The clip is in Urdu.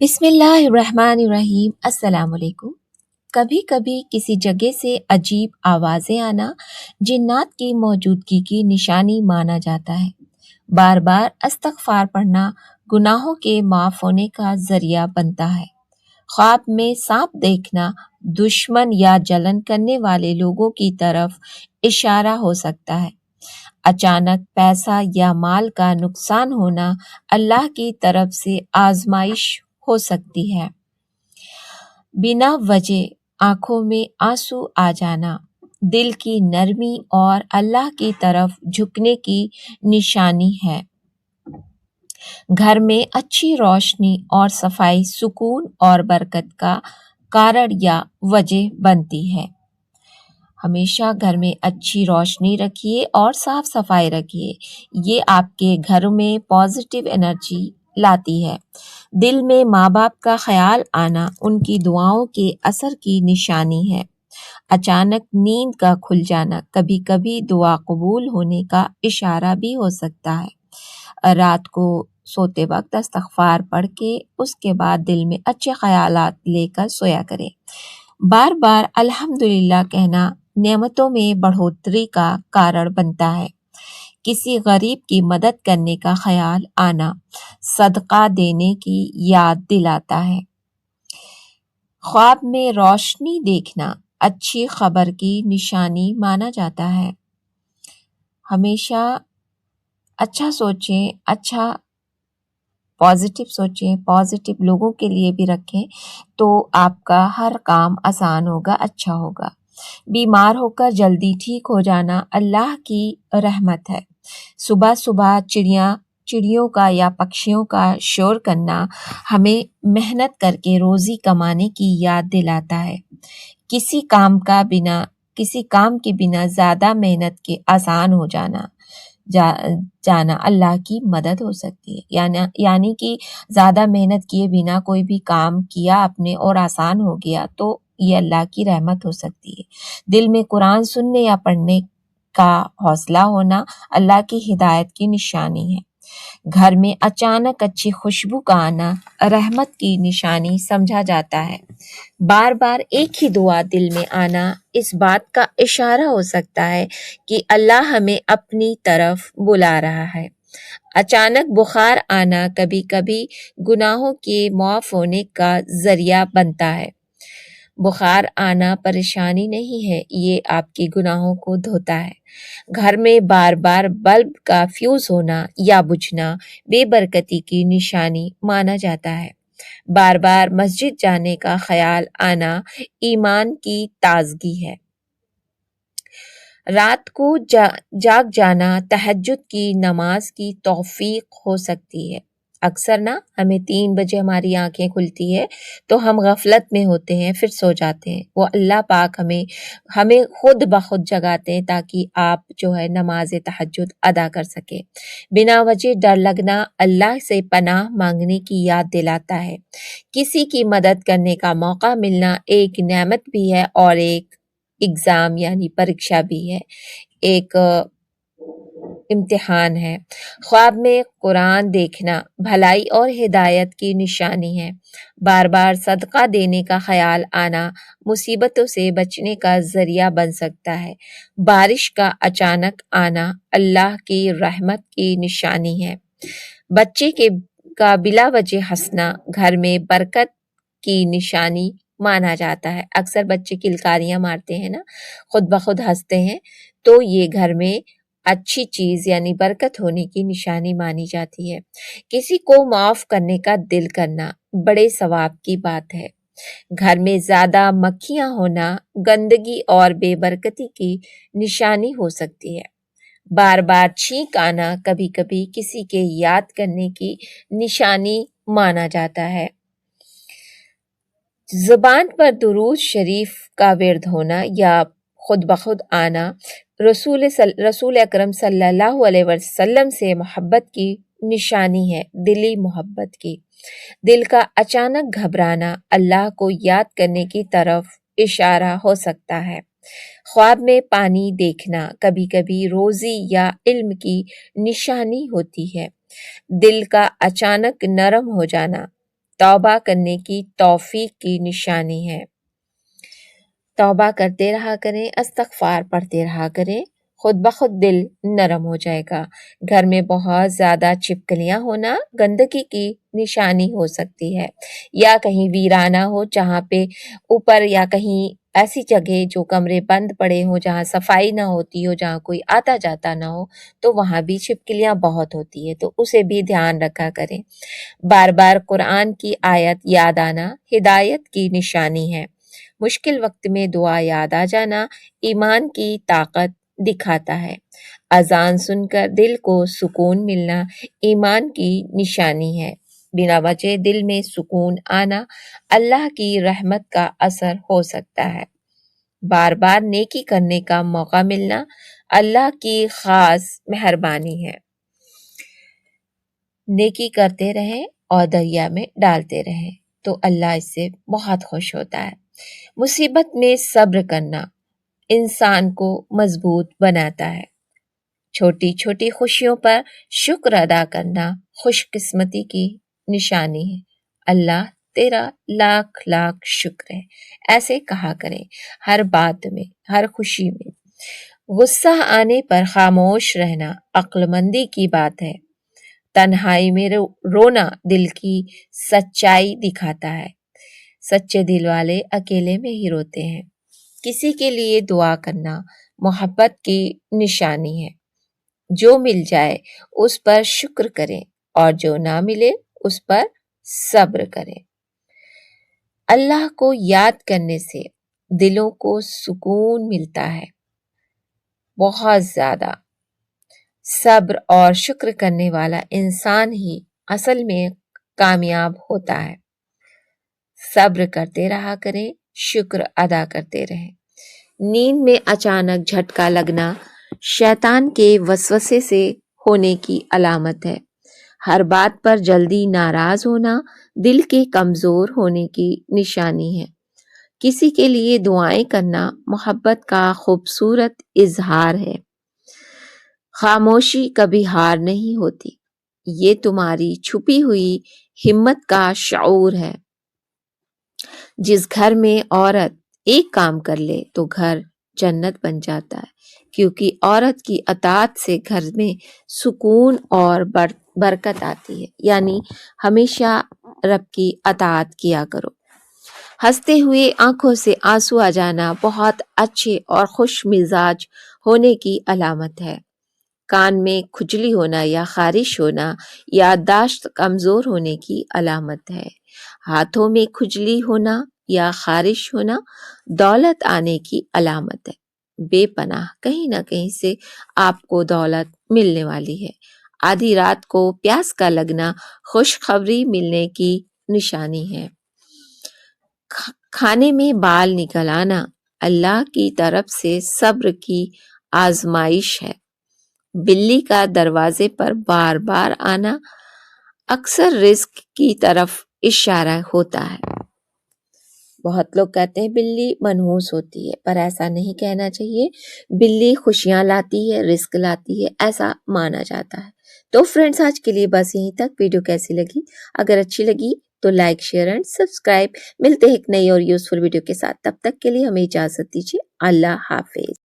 بسم اللہ الرحمن الرحیم۔ السلام علیکم۔ کبھی کبھی کسی جگہ سے عجیب آوازیں آنا جنات کی موجودگی کی نشانی مانا جاتا ہے۔ بار بار استغفار پڑھنا گناہوں کے معاف ہونے کا ذریعہ بنتا ہے۔ خواب میں سانپ دیکھنا دشمن یا جلن کرنے والے لوگوں کی طرف اشارہ ہو سکتا ہے۔ اچانک پیسہ یا مال کا نقصان ہونا اللہ کی طرف سے آزمائش ہو سکتی ہے۔ بنا وجہ آنکھوں میں آنسو آ جانا دل کی نرمی اور اللہ کی طرف جھکنے کی نشانی ہے۔ گھر میں اچھی روشنی اور صفائی سکون اور برکت کا کارن یا وجہ بنتی ہے۔ ہمیشہ گھر میں اچھی روشنی رکھیے اور صاف صفائی رکھیے، یہ آپ کے گھر میں پازیٹیو انرجی لاتی ہے۔ دل میں ماں باپ کا خیال آنا ان کی دعاؤں کے اثر کی نشانی ہے۔ اچانک نیند کا کھل جانا کبھی کبھی دعا قبول ہونے کا اشارہ بھی ہو سکتا ہے۔ رات کو سوتے وقت استغفار پڑھ کے اس کے بعد دل میں اچھے خیالات لے کر سویا کریں۔ بار بار الحمدللہ کہنا نعمتوں میں بڑھوتری کا کارن بنتا ہے۔ کسی غریب کی مدد کرنے کا خیال آنا صدقہ دینے کی یاد دلاتا ہے۔ خواب میں روشنی دیکھنا اچھی خبر کی نشانی مانا جاتا ہے۔ ہمیشہ اچھا سوچیں، اچھا پازیٹیو سوچیں، پازیٹیو لوگوں کے لیے بھی رکھیں تو آپ کا ہر کام آسان ہوگا، اچھا ہوگا۔ بیمار ہو کر جلدی ٹھیک ہو جانا اللہ کی رحمت ہے۔ صبح صبح چڑیوں کا یا پکشیوں کا شور کرنا ہمیں محنت کر کے روزی کمانے کی یاد دلاتا ہے۔ کسی کام کے بنا زیادہ محنت کے آسان ہو جانا اللہ کی مدد ہو سکتی ہے، یعنی کہ زیادہ محنت کیے بنا کوئی بھی کام کیا اپنے اور آسان ہو گیا تو یہ اللہ کی رحمت ہو سکتی ہے۔ دل میں قرآن سننے یا پڑھنے کا حوصلہ ہونا اللہ کی ہدایت کی نشانی ہے۔ گھر میں اچانک اچھی خوشبو کا آنا رحمت کی نشانی سمجھا جاتا ہے۔ بار بار ایک ہی دعا دل میں آنا اس بات کا اشارہ ہو سکتا ہے کہ اللہ ہمیں اپنی طرف بلا رہا ہے۔ اچانک بخار آنا کبھی کبھی گناہوں کے معاف ہونے کا ذریعہ بنتا ہے۔ بخار آنا پریشانی نہیں ہے، یہ آپ کے گناہوں کو دھوتا ہے۔ گھر میں بار بار بلب کا فیوز ہونا یا بجھنا بے برکتی کی نشانی مانا جاتا ہے۔ بار بار مسجد جانے کا خیال آنا ایمان کی تازگی ہے۔ رات کو جاگ جانا تہجد کی نماز کی توفیق ہو سکتی ہے۔ اکثر ہمیں 3 بجے ہماری آنکھیں کھلتی ہے تو ہم غفلت میں ہوتے ہیں، پھر سو جاتے ہیں۔ وہ اللہ پاک ہمیں خود بخود جگاتے ہیں تاکہ آپ نماز تہجد ادا کر سکے۔ بنا وجہ ڈر لگنا اللہ سے پناہ مانگنے کی یاد دلاتا ہے۔ کسی کی مدد کرنے کا موقع ملنا ایک نعمت بھی ہے اور ایک ایگزام یعنی پریکشا بھی ہے، ایک امتحان ہے۔ خواب میں قرآن دیکھنا بھلائی اور ہدایت کی نشانی ہے۔ بار بار صدقہ دینے کا خیال آنا مصیبتوں سے بچنے کا ذریعہ بن سکتا ہے۔ بارش کا اچانک آنا اللہ کی رحمت کی نشانی ہے۔ بچے کا بلا وجہ ہنسنا گھر میں برکت کی نشانی مانا جاتا ہے۔ اکثر بچے کلکاریاں مارتے ہیں خود بخود ہنستے ہیں تو یہ گھر میں اچھی چیز یعنی برکت ہونے کی نشانی مانی جاتی ہے۔ کسی کو معاف کرنے کا دل کرنا بڑے ثواب کی بات ہے۔ گھر میں زیادہ مکھیاں ہونا گندگی اور بے برکتی کی نشانی ہو سکتی ہے۔ بار بار چھینک آنا کبھی کبھی کسی کے یاد کرنے کی نشانی مانا جاتا ہے۔ زبان پر درود شریف کا ورد ہونا یا خود بخود آنا رسول اکرم صلی اللہ علیہ وسلم سے محبت کی نشانی ہے، دلی محبت کی۔ دل کا اچانک گھبرانا اللہ کو یاد کرنے کی طرف اشارہ ہو سکتا ہے۔ خواب میں پانی دیکھنا کبھی کبھی روزی یا علم کی نشانی ہوتی ہے۔ دل کا اچانک نرم ہو جانا توبہ کرنے کی توفیق کی نشانی ہے۔ توبہ کرتے رہا کریں، استغفار پڑھتے رہا کریں، خود بخود دل نرم ہو جائے گا۔ گھر میں بہت زیادہ چھپکلیاں ہونا گندگی کی نشانی ہو سکتی ہے، یا کہیں ویرانہ ہو جہاں پہ اوپر، یا کہیں ایسی جگہ جو کمرے بند پڑے ہوں، جہاں صفائی نہ ہوتی ہو، جہاں کوئی آتا جاتا نہ ہو، تو وہاں بھی چھپکلیاں بہت ہوتی ہے، تو اسے بھی دھیان رکھا کریں۔ بار بار قرآن کی آیت یاد آنا ہدایت کی نشانی ہے۔ مشکل وقت میں دعا یاد آ جانا ایمان کی طاقت دکھاتا ہے۔ اذان سن کر دل کو سکون ملنا ایمان کی نشانی ہے۔ بنا وجہ دل میں سکون آنا اللہ کی رحمت کا اثر ہو سکتا ہے۔ بار بار نیکی کرنے کا موقع ملنا اللہ کی خاص مہربانی ہے۔ نیکی کرتے رہیں اور دریا میں ڈالتے رہیں تو اللہ اس سے بہت خوش ہوتا ہے۔ مصیبت میں صبر کرنا انسان کو مضبوط بناتا ہے۔ چھوٹی چھوٹی خوشیوں پر شکر ادا کرنا خوش قسمتی کی نشانی ہے۔ اللہ تیرا لاکھ لاکھ شکر ہے، ایسے کہا کریں ہر بات میں، ہر خوشی میں۔ غصہ آنے پر خاموش رہنا عقل مندی کی بات ہے۔ تنہائی میں رونا دل کی سچائی دکھاتا ہے۔ سچے دل والے اکیلے میں ہی روتے ہیں۔ کسی کے لیے دعا کرنا محبت کی نشانی ہے۔ جو مل جائے اس پر شکر کریں اور جو نہ ملے اس پر صبر کریں۔ اللہ کو یاد کرنے سے دلوں کو سکون ملتا ہے بہت زیادہ۔ صبر اور شکر کرنے والا انسان ہی اصل میں کامیاب ہوتا ہے۔ صبر کرتے رہا کریں، شکر ادا کرتے رہیں۔ نیند میں اچانک جھٹکا لگنا شیطان کے وسوسے سے ہونے کی علامت ہے۔ ہر بات پر جلدی ناراض ہونا دل کے کمزور ہونے کی نشانی ہے۔ کسی کے لیے دعائیں کرنا محبت کا خوبصورت اظہار ہے۔ خاموشی کبھی ہار نہیں ہوتی، یہ تمہاری چھپی ہوئی ہمت کا شعور ہے۔ جس گھر میں عورت ایک کام کر لے تو گھر جنت بن جاتا ہے، کیونکہ عورت کی اطاعت سے گھر میں سکون اور برکت آتی ہے۔ یعنی ہمیشہ رب کی اطاعت کیا کرو۔ ہنستے ہوئے آنکھوں سے آنسو آ جانا بہت اچھے اور خوش مزاج ہونے کی علامت ہے۔ کان میں کھجلی ہونا یا خارش ہونا یادداشت کمزور ہونے کی علامت ہے۔ ہاتھوں میں کھجلی ہونا یا خارش ہونا دولت آنے کی علامت ہے۔ بے پناہ کہیں نہ کہیں سے آپ کو دولت ملنے والی ہے۔ آدھی رات کو پیاس کا لگنا خوشخبری ملنے کی نشانی ہے۔ کھانے میں بال نکل آنا اللہ کی طرف سے صبر کی آزمائش ہے۔ بلی کا دروازے پر بار بار آنا اکثر رزق کی طرف اشارہ ہوتا ہے۔ بہت لوگ کہتے ہیں بلی منحوس ہوتی ہے، پر ایسا نہیں کہنا چاہیے۔ بلی خوشیاں لاتی ہے، رزق لاتی ہے، ایسا مانا جاتا ہے۔ تو فرینڈز آج کے لیے بس یہیں تک۔ ویڈیو کیسی لگی؟ اگر اچھی لگی تو لائک، شیئر اینڈ سبسکرائب۔ ملتے ہیں ایک نئی اور یوزفل ویڈیو کے ساتھ، تب تک کے لیے ہمیں اجازت دیجیے۔ اللہ حافظ۔